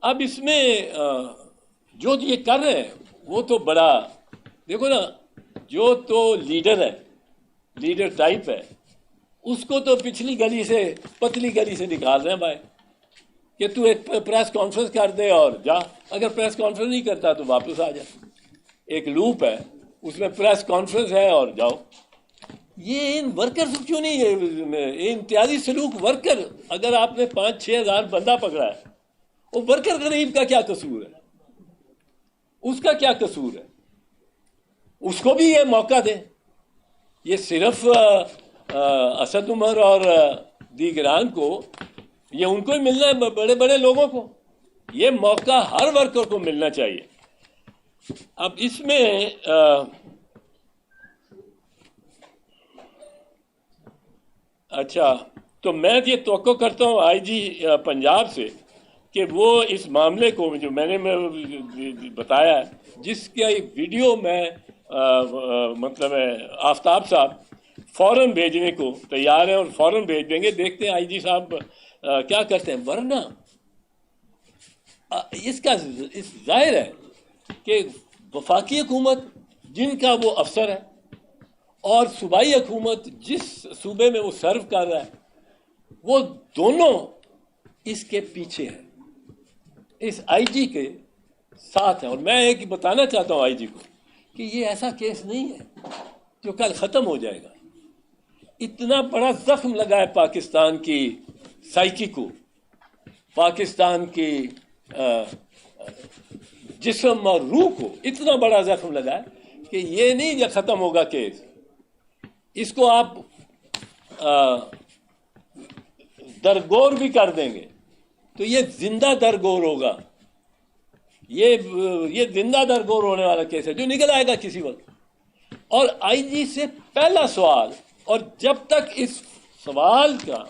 اب اس میں جو یہ کر رہے ہیں وہ تو بڑا، دیکھو نا، جو تو لیڈر ہے، لیڈر ٹائپ ہے، اس کو تو پچھلی گلی سے، پتلی گلی سے نکال رہے ہیں بھائی کہ تو ایک پریس کانفرنس کر دے اور جا، اگر پریس کانفرنس نہیں کرتا تو واپس آ جا، ایک لوپ ہے اس میں پریس کانفرنس ہے اور جاؤ۔ یہ ان ورکر کیوں نہیں ہے یہ امتیازی سلوک؟ ورکر، اگر آپ نے 5-6 ہزار بندہ پکڑا ہے، وہ ورکر غریب کا کیا قصور ہے؟ اس کا کیا قصور ہے؟ اس کو بھی یہ موقع دیں۔ یہ صرف اسد عمر اور دیگران کو، یہ ان کو ہی ملنا ہے، بڑے بڑے لوگوں کو، یہ موقع ہر ورکر کو ملنا چاہیے۔ اب اس میں اچھا، تو میں یہ توقع کرتا ہوں آئی جی پنجاب سے کہ وہ اس معاملے کو جو میں نے بتایا ہے، جس کا ایک ویڈیو میں مطلب ہے آفتاب صاحب فوراً بھیجنے کو تیار ہیں اور فوراً بھیج دیں گے، دیکھتے ہیں آئی جی صاحب کیا کرتے ہیں۔ ورنہ اس کا ظاہر ہے کہ وفاقی حکومت جن کا وہ افسر ہے اور صوبائی حکومت جس صوبے میں وہ سرو کر رہا ہے، وہ دونوں اس کے پیچھے ہیں، اس آئی جی کے ساتھ ہیں۔ اور میں ایک بتانا چاہتا ہوں آئی جی کو کہ یہ ایسا کیس نہیں ہے جو کل ختم ہو جائے گا۔ اتنا بڑا زخم لگا ہے پاکستان کی سائیکی کو، پاکستان کی جسم اور روح کو اتنا بڑا زخم لگا ہے کہ یہ نہیں ختم ہوگا کیس۔ اس کو آپ درگور بھی کر دیں گے تو یہ زندہ درگور ہوگا، یہ زندہ درگور ہونے والا کیس ہے جو نکل آئے گا کسی وقت۔ اور آئی جی سے پہلا سوال، اور جب تک اس سوال کا